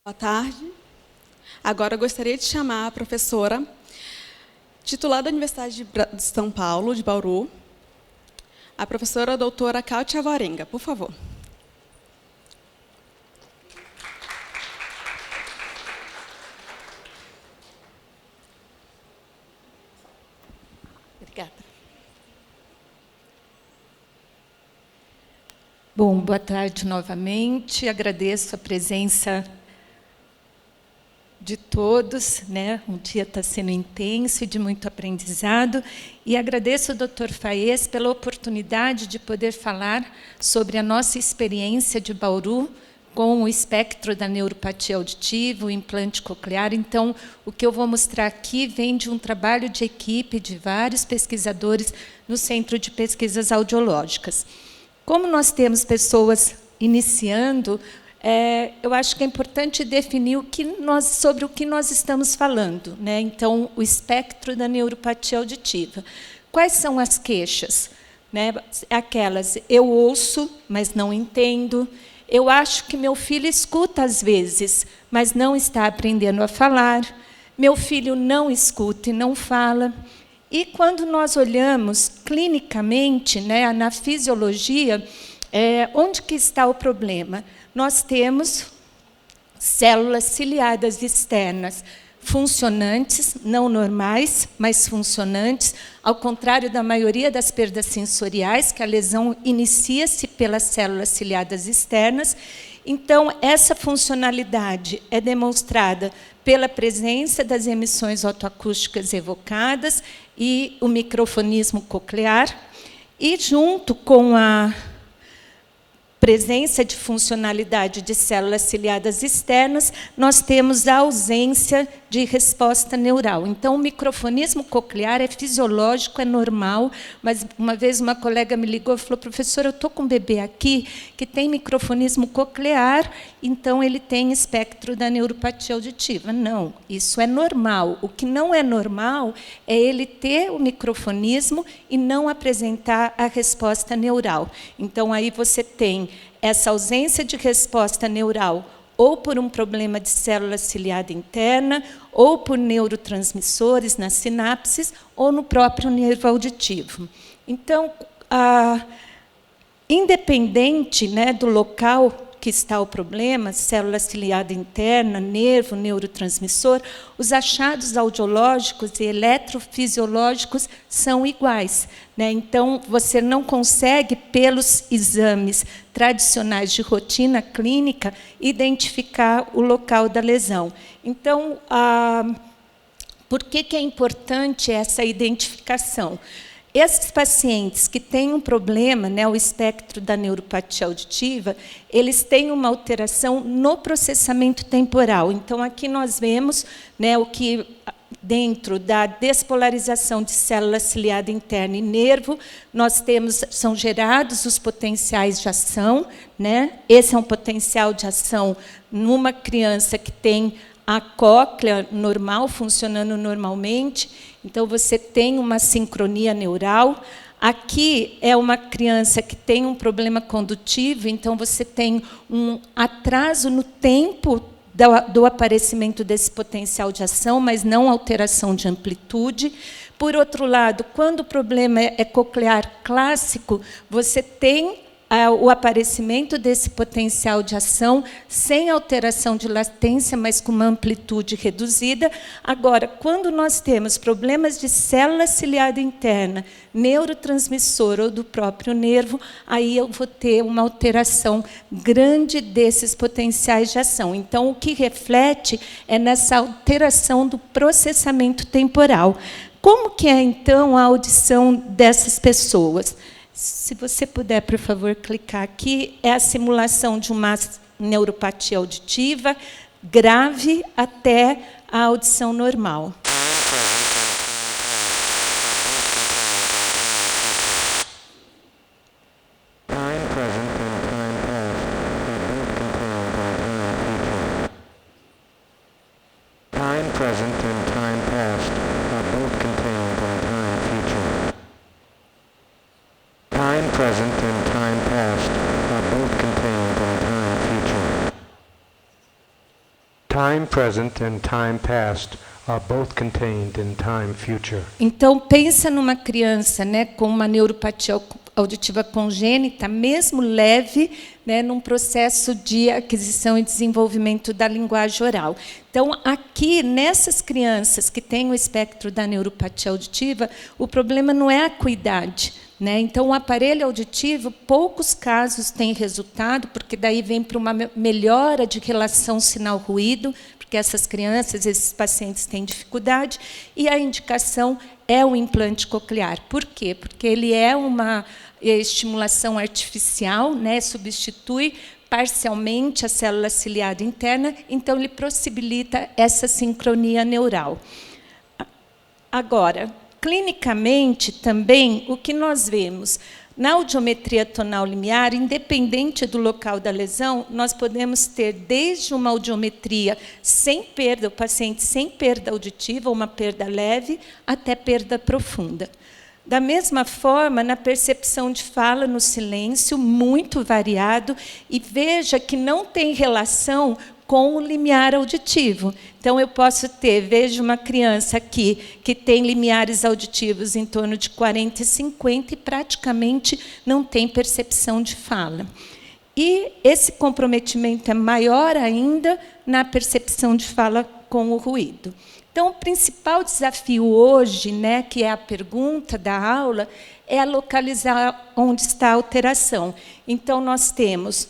Boa tarde. Agora eu gostaria de chamar a professora titular da Universidade de São Paulo, de Bauru, a professora doutora Cáutia Alvarenga, por favor. Obrigada. Bom, boa tarde novamente. Agradeço a presença de todos, né? O dia está sendo intenso e de muito aprendizado. E agradeço ao Dr. Faes pela oportunidade de poder falar sobre a nossa experiência de Bauru com o espectro da neuropatia auditiva, o implante coclear. Então, o que eu vou mostrar aqui vem de um trabalho de equipe de vários pesquisadores no Centro de Pesquisas Audiológicas. Como nós temos pessoas iniciando, eu acho que é importante definir sobre o que nós estamos falando, né? Então, o espectro da neuropatia auditiva. Quais são as queixas? Né? Aquelas, eu ouço, mas não entendo. Eu acho que meu filho escuta às vezes, mas não está aprendendo a falar. Meu filho não escuta e não fala. E quando nós olhamos clinicamente, né, na fisiologia, onde que está o problema? Nós temos células ciliadas externas funcionantes, não normais, mas funcionantes, ao contrário da maioria das perdas sensoriais, que a lesão inicia-se pelas células ciliadas externas. Então, essa funcionalidade é demonstrada pela presença das emissões otoacústicas evocadas e o microfonismo coclear, e junto com a presença de funcionalidade de células ciliadas externas, nós temos a ausência de resposta neural. Então, o microfonismo coclear é fisiológico, é normal, mas uma vez uma colega me ligou e falou, professora, eu estou com um bebê aqui que tem microfonismo coclear, então ele tem espectro da neuropatia auditiva. Não, isso é normal. O que não é normal é ele ter o microfonismo e não apresentar a resposta neural. Então, aí você tem essa ausência de resposta neural ou por um problema de célula ciliada interna, ou por neurotransmissores nas sinapses, ou no próprio nervo auditivo. Então, independente, né, do local que está o problema, célula ciliada interna, nervo, neurotransmissor, os achados audiológicos e eletrofisiológicos são iguais, né? Então, você não consegue, pelos exames tradicionais de rotina clínica, identificar o local da lesão. Então, por que é importante essa identificação? Esses pacientes que têm um problema, né, o espectro da neuropatia auditiva, eles têm uma alteração no processamento temporal. Então, aqui nós vemos, né, o que, dentro da despolarização de célula ciliada interna e nervo, são gerados os potenciais de ação, né? Esse é um potencial de ação numa criança que tem a cóclea normal, funcionando normalmente. Então, você tem uma sincronia neural. Aqui é uma criança que tem um problema condutivo, então você tem um atraso no tempo do aparecimento desse potencial de ação, mas não alteração de amplitude. Por outro lado, quando o problema é coclear clássico, você tem o aparecimento desse potencial de ação sem alteração de latência, mas com uma amplitude reduzida. Agora, quando nós temos problemas de célula ciliada interna, neurotransmissor ou do próprio nervo, aí eu vou ter uma alteração grande desses potenciais de ação. Então, o que reflete é nessa alteração do processamento temporal. Como que é, então, a audição dessas pessoas? Se você puder, por favor, clicar aqui, é a simulação de uma neuropatia auditiva grave até a audição normal. Time present and time past are both contained in time future. Time present and time past are both contained in time future. Time present and time past are both contained in time future. Então, pensa numa criança, né, com uma neuropatia auditiva congênita, mesmo leve, né, num processo de aquisição e desenvolvimento da linguagem oral. Então, aqui, nessas crianças que têm o espectro da neuropatia auditiva, o problema não é a acuidade, né? Então, o aparelho auditivo, poucos casos têm resultado, porque daí vem para uma melhora de relação sinal-ruído, porque essas crianças, esses pacientes têm dificuldade, e a indicação é o implante coclear. Por quê? Porque ele é uma estimulação artificial, né, substitui parcialmente a célula ciliada interna, então ele possibilita essa sincronia neural. Agora, clinicamente também, o que nós vemos? Na audiometria tonal limiar, independente do local da lesão, nós podemos ter desde uma audiometria sem perda, o paciente sem perda auditiva, uma perda leve, até perda profunda. Da mesma forma, na percepção de fala no silêncio, muito variado, e veja que não tem relação com o limiar auditivo. Então, eu posso ter, veja uma criança aqui que tem limiares auditivos em torno de 40 e 50 e praticamente não tem percepção de fala. E esse comprometimento é maior ainda na percepção de fala com o ruído. Então, o principal desafio hoje, né, que é a pergunta da aula, é localizar onde está a alteração. Então, nós temos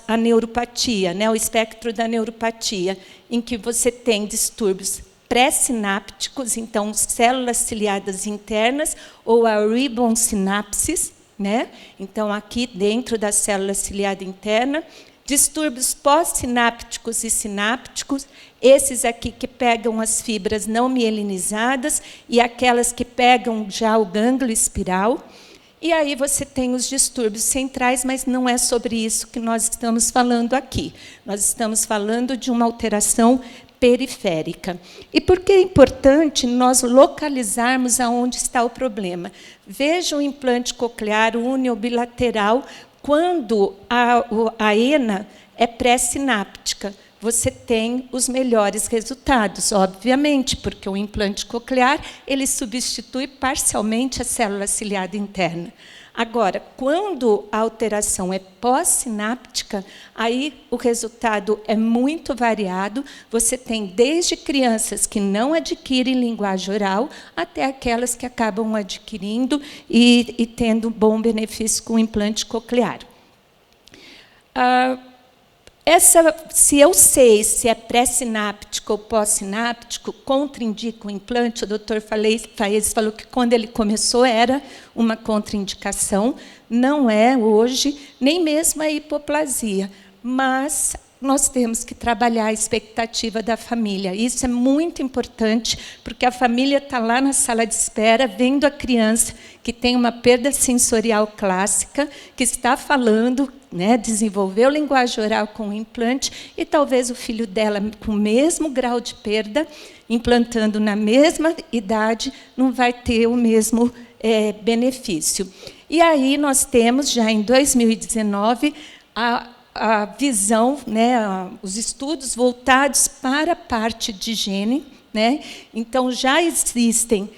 a neuropatia, né, o espectro da neuropatia, em que você tem distúrbios pré-sinápticos, então, células ciliadas internas, ou a ribbon sinapsis, né? Então, aqui dentro da célula ciliada interna, distúrbios pós-sinápticos e sinápticos, esses aqui que pegam as fibras não mielinizadas e aquelas que pegam já o gânglio espiral. E aí você tem os distúrbios centrais, mas não é sobre isso que nós estamos falando aqui. Nós estamos falando de uma alteração periférica. E por que é importante nós localizarmos aonde está o problema? Veja o implante coclear uniobilateral, quando a ENA é pré-sináptica, você tem os melhores resultados, obviamente, porque o implante coclear ele substitui parcialmente a célula ciliada interna. Agora, quando a alteração é pós-sináptica, aí o resultado é muito variado. Você tem desde crianças que não adquirem linguagem oral, até aquelas que acabam adquirindo e tendo bom benefício com o implante coclear. Se eu sei se é pré-sináptico ou pós-sináptico, contraindica o implante. O doutor Faes falou que, quando ele começou, era uma contraindicação. Não é hoje, nem mesmo a hipoplasia. Mas nós temos que trabalhar a expectativa da família. Isso é muito importante, porque a família está lá na sala de espera, vendo a criança que tem uma perda sensorial clássica, que está falando, né, desenvolveu linguagem oral com o implante, e talvez o filho dela, com o mesmo grau de perda, implantando na mesma idade, não vai ter o mesmo benefício. E aí nós temos, já em 2019, a visão, né, os estudos voltados para a parte de gene, né? Então, já existem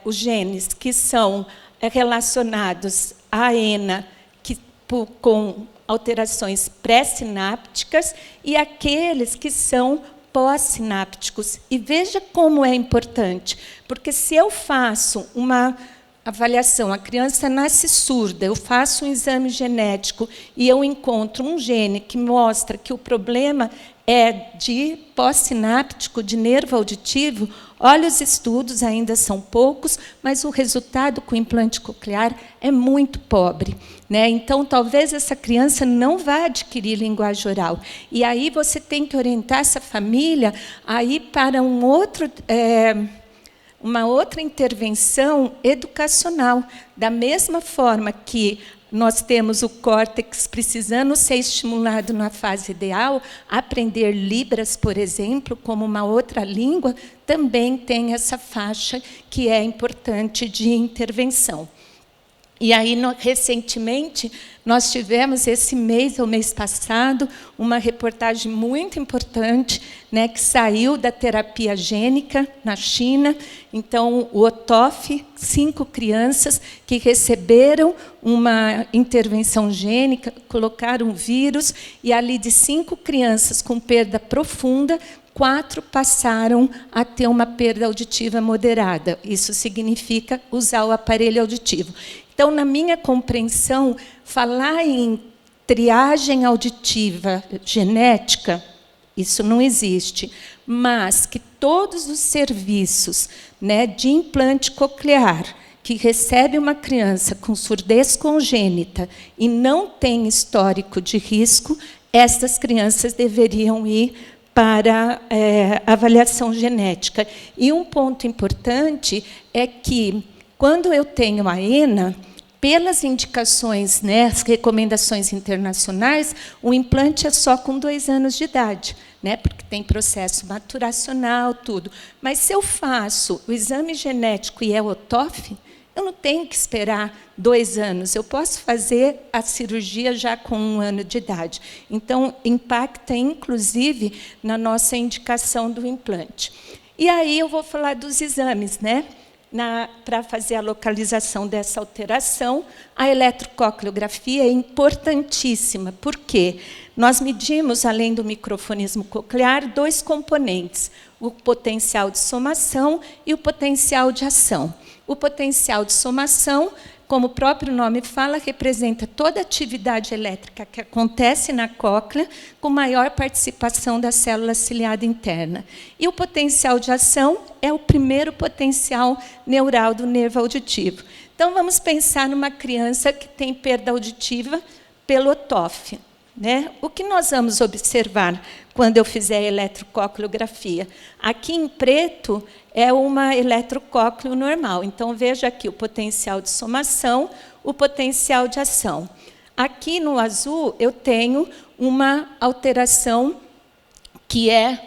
os genes que são relacionados à ENA, com alterações pré-sinápticas, e aqueles que são pós-sinápticos. E veja como é importante, porque se eu faço uma avaliação, a criança nasce surda, eu faço um exame genético e eu encontro um gene que mostra que o problema é de pós-sináptico, de nervo auditivo, olha, os estudos ainda são poucos, mas o resultado com o implante coclear é muito pobre, né? Então, talvez essa criança não vá adquirir linguagem oral. E aí você tem que orientar essa família a ir para uma outra intervenção educacional. Da mesma forma que nós temos o córtex precisando ser estimulado na fase ideal, aprender Libras, por exemplo, como uma outra língua, também tem essa faixa que é importante de intervenção. E aí, recentemente, Nós tivemos esse mês, o mês passado, uma reportagem muito importante, né, que saiu da terapia gênica na China. Então, o OTOF, 5 crianças que receberam uma intervenção gênica, colocaram um vírus, e ali de 5 crianças com perda profunda, 4 passaram a ter uma perda auditiva moderada. Isso significa usar o aparelho auditivo. Então, na minha compreensão, falar em triagem auditiva genética, isso não existe, mas que todos os serviços, né, de implante coclear que recebe uma criança com surdez congênita e não tem histórico de risco, essas crianças deveriam ir para avaliação genética. E um ponto importante é que, quando eu tenho a ENA, pelas indicações, né, as recomendações internacionais, o implante é só com 2 anos de idade, né, porque tem processo maturacional, tudo. Mas, se eu faço o exame genético e é OTOF, eu não tenho que esperar 2 anos, eu posso fazer a cirurgia já com 1 ano de idade. Então, impacta, inclusive, na nossa indicação do implante. E aí eu vou falar dos exames, né? Para fazer a localização dessa alteração, a eletrococleografia é importantíssima. Por quê? Nós medimos, além do microfonismo coclear, 2 componentes, o potencial de somação e o potencial de ação. O potencial de somação, como o próprio nome fala, representa toda a atividade elétrica que acontece na cóclea, com maior participação da célula ciliada interna. E o potencial de ação é o primeiro potencial neural do nervo auditivo. Então, vamos pensar numa criança que tem perda auditiva pelo OTOF. Né? O que nós vamos observar quando eu fizer a eletrococleografia? Aqui em preto é uma eletrocócleo normal. Então, veja aqui o potencial de somação, o potencial de ação. Aqui no azul, eu tenho uma alteração que é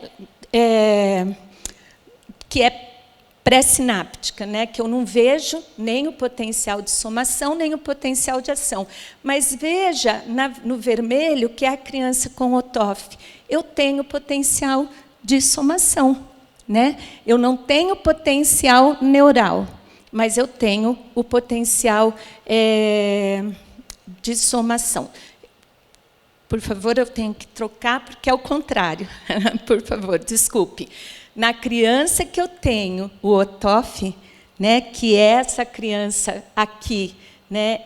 pré-sináptica, né? Que eu não vejo nem o potencial de somação, nem o potencial de ação. Mas veja no vermelho, que é a criança com OTOF. Eu tenho potencial de somação, né? Eu não tenho potencial neural, mas eu tenho o potencial de somação. Por favor, eu tenho que trocar, porque é o contrário. Por favor, desculpe. Na criança que eu tenho o OTOF, né, que é essa criança aqui, né,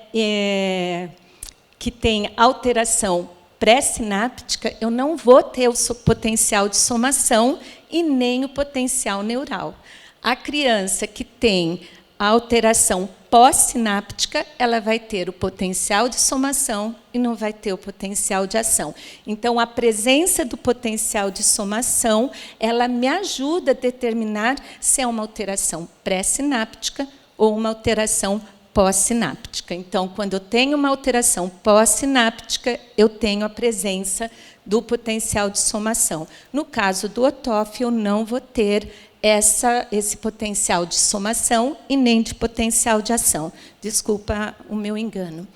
que tem alteração pré-sináptica, eu não vou ter o potencial de somação e nem o potencial neural. A criança que tem a alteração pós-sináptica, ela vai ter o potencial de somação e não vai ter o potencial de ação. Então, a presença do potencial de somação, ela me ajuda a determinar se é uma alteração pré-sináptica ou uma alteração pós-sináptica. Então, quando eu tenho uma alteração pós-sináptica, eu tenho a presença do potencial de somação. No caso do OTOF, eu não vou ter esse potencial de somação e nem de potencial de ação. Desculpa o meu engano.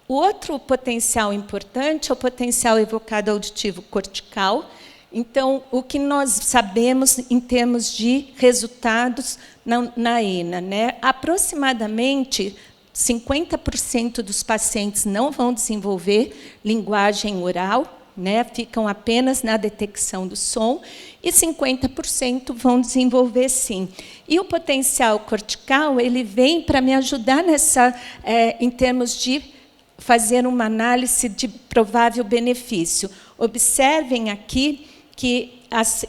O outro potencial importante é o potencial evocado auditivo cortical. Então, o que nós sabemos em termos de resultados na ENA, né? Aproximadamente 50% dos pacientes não vão desenvolver linguagem oral, né? Ficam apenas na detecção do som, e 50% vão desenvolver, sim. E o potencial cortical, ele vem para me ajudar em termos de fazer uma análise de provável benefício. Observem aqui que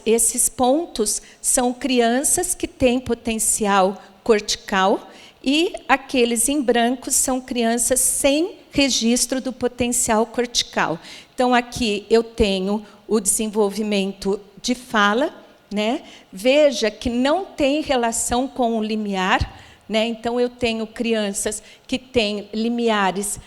esses pontos são crianças que têm potencial cortical, e aqueles em branco são crianças sem registro do potencial cortical. Então, aqui eu tenho o desenvolvimento de fala, né? Veja que não tem relação com o limiar, né? Então, eu tenho crianças que têm limiares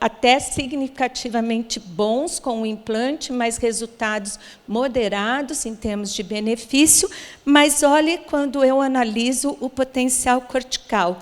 até significativamente bons com o implante, mas resultados moderados em termos de benefício. Mas olhe quando eu analiso o potencial cortical.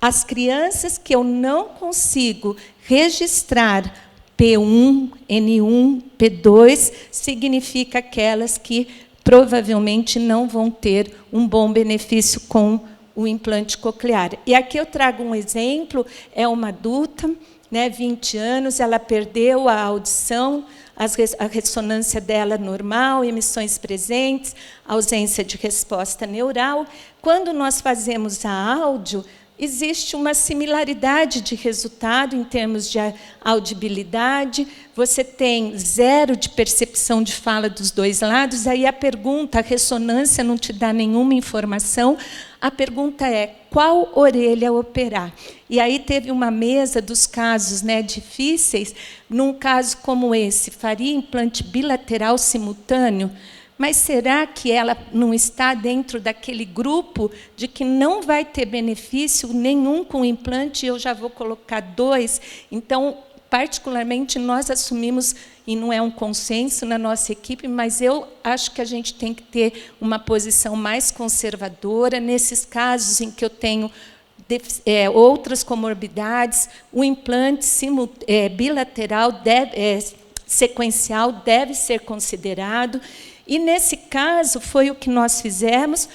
as crianças que eu não consigo registrar P1, N1, P2, significa aquelas que provavelmente não vão ter um bom benefício com o implante coclear. E aqui eu trago um exemplo, é uma adulta, né, 20 anos, ela perdeu a audição, a ressonância dela normal, emissões presentes, ausência de resposta neural. Quando nós fazemos a áudio, existe uma similaridade de resultado em termos de audibilidade, você tem 0 de percepção de fala dos dois lados, aí a pergunta, a ressonância não te dá nenhuma informação, a pergunta é, qual orelha operar? E aí teve uma mesa dos casos, né, difíceis, num caso como esse, faria implante bilateral simultâneo? Mas será que ela não está dentro daquele grupo de que não vai ter benefício nenhum com o implante e eu já vou colocar 2? Então, particularmente, nós assumimos, e não é um consenso na nossa equipe, mas eu acho que a gente tem que ter uma posição mais conservadora. Nesses casos em que eu tenho outras comorbidades, o implante bilateral, sequencial, deve ser considerado. E, nesse caso, foi o que nós fizemos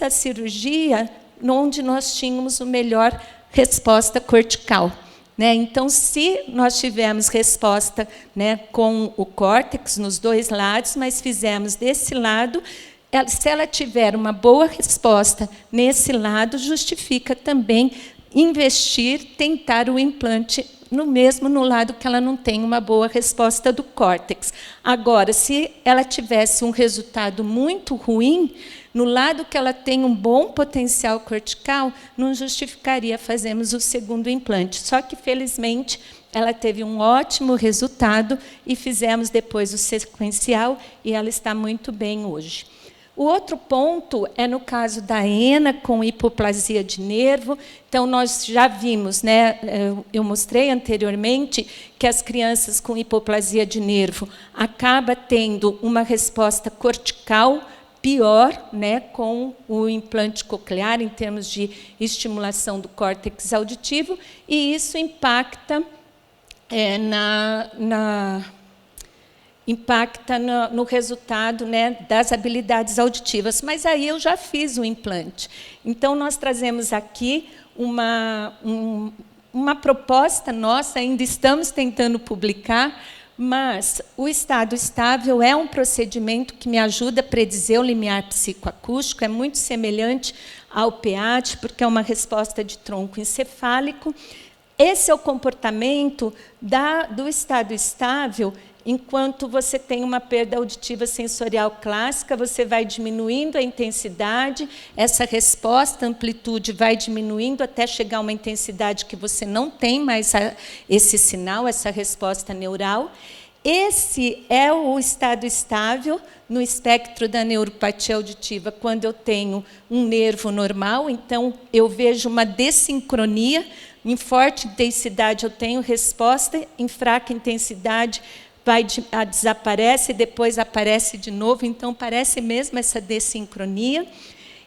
a cirurgia onde nós tínhamos a melhor resposta cortical. Né? Então, se nós tivermos resposta, né, com o córtex nos dois lados, mas fizemos desse lado, se ela tiver uma boa resposta nesse lado, justifica também investir, tentar o implante no lado que ela não tem uma boa resposta do córtex. Agora, se ela tivesse um resultado muito ruim, no lado que ela tem um bom potencial cortical, não justificaria fazermos o segundo implante. Só que, felizmente, ela teve um ótimo resultado e fizemos depois o sequencial e ela está muito bem hoje. O outro ponto é no caso da ENA, com hipoplasia de nervo. Então, nós já vimos, né, eu mostrei anteriormente, que as crianças com hipoplasia de nervo acabam tendo uma resposta cortical pior, né, com o implante coclear, em termos de estimulação do córtex auditivo, e isso impacta no resultado, né, das habilidades auditivas. Mas aí eu já fiz o implante. Então, nós trazemos aqui uma proposta nossa, ainda estamos tentando publicar, mas o estado estável é um procedimento que me ajuda a predizer o limiar psicoacústico, é muito semelhante ao PEAT, porque é uma resposta de tronco encefálico. Esse é o comportamento do estado estável. Enquanto você tem uma perda auditiva sensorial clássica, você vai diminuindo a intensidade, essa resposta, a amplitude vai diminuindo até chegar a uma intensidade que você não tem mais esse sinal, essa resposta neural. Esse é o estado estável no espectro da neuropatia auditiva, quando eu tenho um nervo normal, então eu vejo uma dessincronia. Em forte intensidade eu tenho resposta, em fraca intensidade desaparece e depois aparece de novo, então parece mesmo essa dessincronia.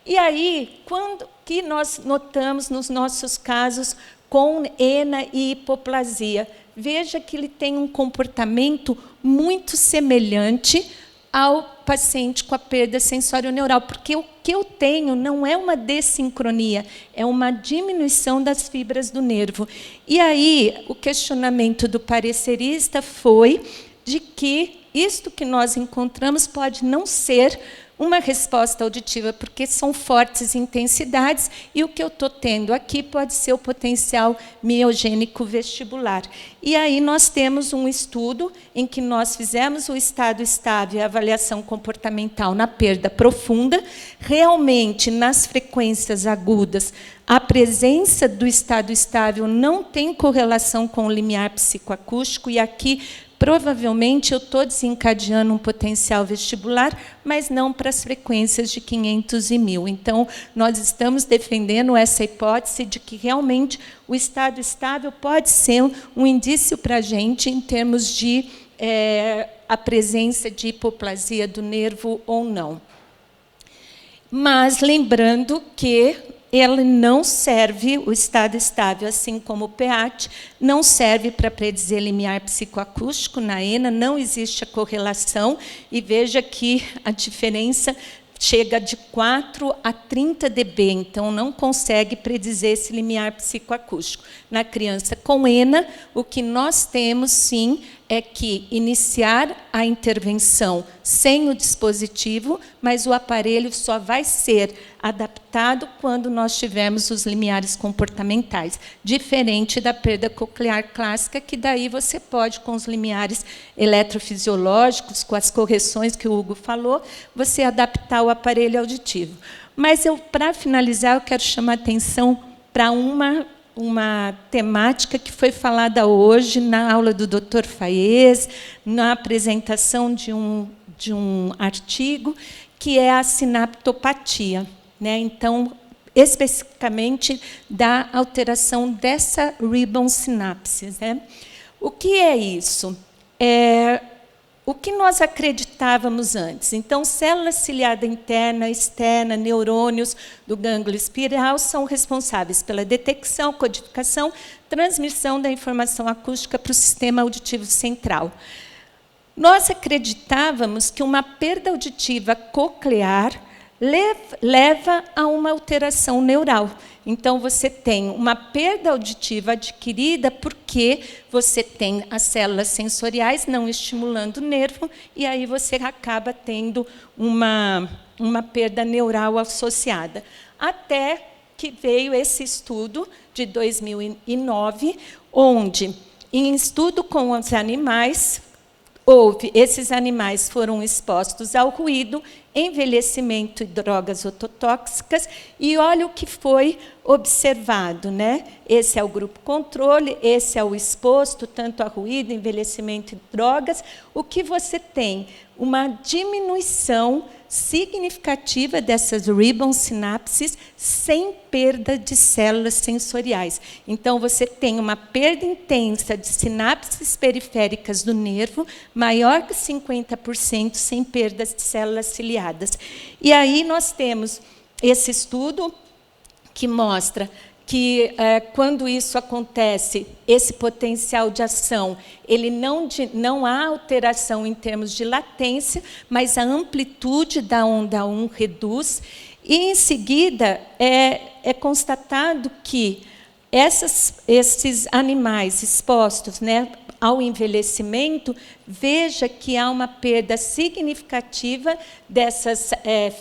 E aí, quando que nós notamos nos nossos casos com ENA e hipoplasia? Veja que ele tem um comportamento muito semelhante ao paciente com a perda sensório-neural, porque o que eu tenho não é uma dessincronia, é uma diminuição das fibras do nervo. E aí, o questionamento do parecerista foi de que isto que nós encontramos pode não ser uma resposta auditiva, porque são fortes intensidades, e o que eu estou tendo aqui pode ser o potencial miogênico vestibular. E aí nós temos um estudo em que nós fizemos o estado estável e a avaliação comportamental na perda profunda. Realmente, nas frequências agudas, a presença do estado estável não tem correlação com o limiar psicoacústico, e aqui provavelmente eu estou desencadeando um potencial vestibular, mas não para as frequências de 500 e 1000. Então, nós estamos defendendo essa hipótese de que realmente o estado estável pode ser um indício para a gente em termos de a presença de hipoplasia do nervo ou não. Mas lembrando que ele não serve, o estado estável, assim como o PEAT, não serve para predizer limiar psicoacústico. Na ENA não existe a correlação, e veja que a diferença chega de 4 a 30 dB, então não consegue predizer esse limiar psicoacústico. Na criança com ENA, o que nós temos, sim, é que iniciar a intervenção sem o dispositivo, mas o aparelho só vai ser adaptado quando nós tivermos os limiares comportamentais, diferente da perda coclear clássica, que daí você pode, com os limiares eletrofisiológicos, com as correções que o Hugo falou, você adaptar o aparelho auditivo. Mas, para finalizar, eu quero chamar a atenção para uma temática que foi falada hoje na aula do Dr. Faez, na apresentação de um artigo, que é a sinaptopatia, né? Então, especificamente da alteração dessa ribbon sinapse, né? O que é isso? O que nós acreditávamos antes? Então, célula ciliada interna, externa, neurônios do gânglio espiral são responsáveis pela detecção, codificação, transmissão da informação acústica para o sistema auditivo central. Nós acreditávamos que uma perda auditiva coclear leva a uma alteração neural. Então, você tem uma perda auditiva adquirida porque você tem as células sensoriais não estimulando o nervo, e aí você acaba tendo uma perda neural associada. Até que veio esse estudo de 2009, onde, em estudo com os animais, esses animais foram expostos ao ruído, envelhecimento e drogas ototóxicas, e olha o que foi observado, né? Esse é o grupo controle, esse é o exposto, tanto a ruído, envelhecimento e drogas. O que você tem? Uma diminuição significativa dessas ribbon sinapses sem perda de células sensoriais. Então, você tem uma perda intensa de sinapses periféricas do nervo, maior que 50%, sem perdas de células ciliadas. E aí nós temos esse estudo que mostra que, quando isso acontece, esse potencial de ação, ele não há alteração em termos de latência, mas a amplitude da onda 1 reduz. E, em seguida, é constatado que esses animais expostos, né, ao envelhecimento, veja que há uma perda significativa dessas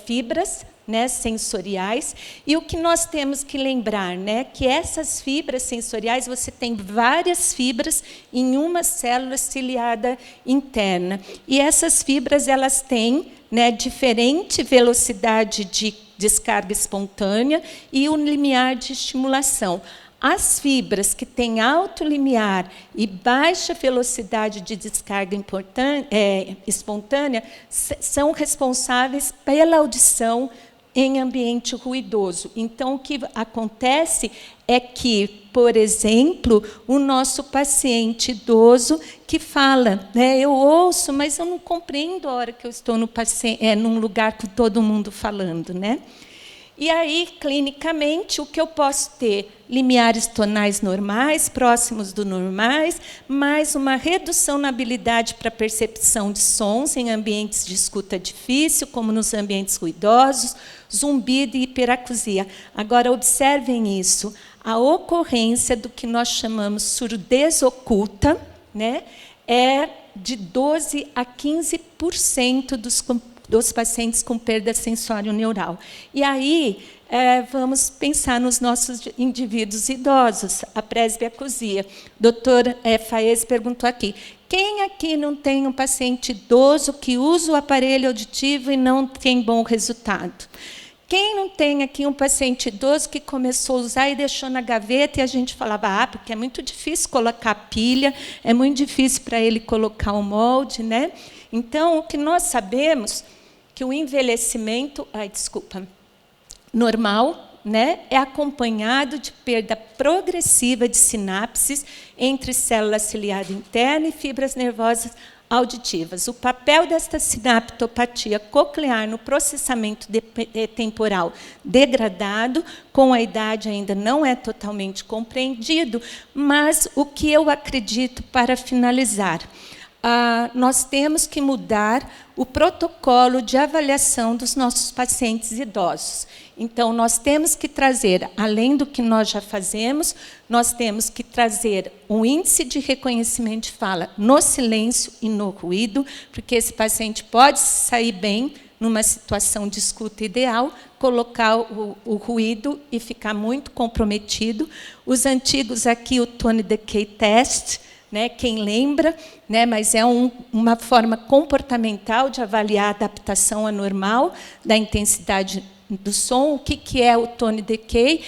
fibras, né, sensoriais. E o que nós temos que lembrar, né, que essas fibras sensoriais, você tem várias fibras em uma célula ciliada interna. E essas fibras, elas têm, né, diferente velocidade de descarga espontânea e um limiar de estimulação. As fibras que têm alto limiar e baixa velocidade de descarga espontânea são responsáveis pela audição em ambiente ruidoso. Então, o que acontece é que, por exemplo, o nosso paciente idoso que fala, né, eu ouço, mas eu não compreendo a hora que eu estou num lugar com todo mundo falando, né? E aí, clinicamente, o que eu posso ter? Limiares tonais normais, próximos do normais, mais uma redução na habilidade para percepção de sons em ambientes de escuta difícil, como nos ambientes ruidosos, zumbido e hiperacusia. Agora, observem isso. A ocorrência do que nós chamamos surdez oculta, né, é de 12 a 15% dos pacientes com perda sensório-neural. E aí, vamos pensar nos nossos indivíduos idosos, a presbiacusia. O doutor Faez perguntou aqui, quem aqui não tem um paciente idoso que usa o aparelho auditivo e não tem bom resultado? Quem não tem aqui um paciente idoso que começou a usar e deixou na gaveta, e a gente falava, porque é muito difícil colocar pilha, é muito difícil para ele colocar o molde, né? Então, o que nós sabemos que o envelhecimento, normal, né, é acompanhado de perda progressiva de sinapses entre célula ciliada interna e fibras nervosas auditivas. O papel desta sinaptopatia coclear no processamento temporal degradado, com a idade ainda não é totalmente compreendido, mas o que eu acredito, para finalizar, nós temos que mudar o protocolo de avaliação dos nossos pacientes idosos. Então, nós temos que trazer, além do que nós já fazemos, nós temos que trazer um índice de reconhecimento de fala no silêncio e no ruído, porque esse paciente pode sair bem numa situação de escuta ideal, colocar o ruído e ficar muito comprometido. Os antigos aqui, o Tony Decay Test, né, quem lembra, né, mas é uma forma comportamental de avaliar a adaptação anormal da intensidade do som. O que é o Tony Decay?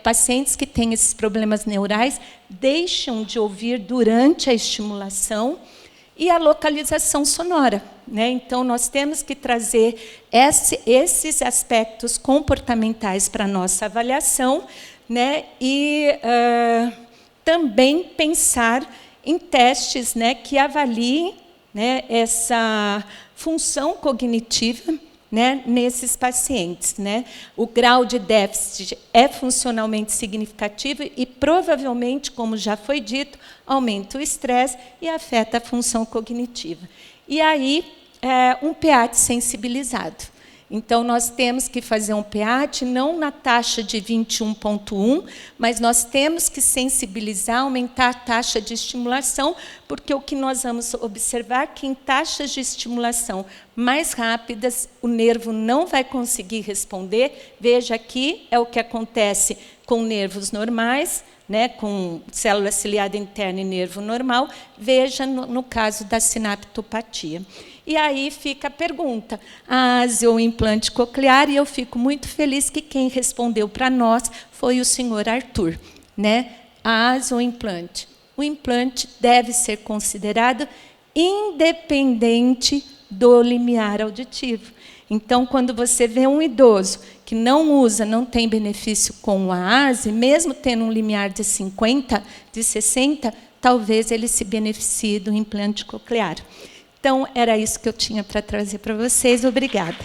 Pacientes que têm esses problemas neurais deixam de ouvir durante a estimulação. E a localização sonora, né? Então, nós temos que trazer esses aspectos comportamentais para a nossa avaliação, né? E também pensar em testes, né, que avaliem, né, essa função cognitiva, né, nesses pacientes, né? O grau de déficit é funcionalmente significativo e, provavelmente, como já foi dito, aumenta o estresse e afeta a função cognitiva. E aí, um PEAT sensibilizado. Então, nós temos que fazer um PEAT não na taxa de 21,1, mas nós temos que sensibilizar, aumentar a taxa de estimulação, porque o que nós vamos observar é que em taxas de estimulação mais rápidas, o nervo não vai conseguir responder. Veja aqui, é o que acontece com nervos normais, né, com célula ciliada interna e nervo normal. Veja no caso da sinaptopatia. E aí fica a pergunta, ASE ou implante coclear, e eu fico muito feliz que quem respondeu para nós foi o senhor Arthur, né? ASE ou implante? O implante deve ser considerado independente do limiar auditivo. Então, quando você vê um idoso que não usa, não tem benefício com a ASE, mesmo tendo um limiar de 50, de 60, talvez ele se beneficie do implante coclear. Então, era isso que eu tinha para trazer para vocês. Obrigada.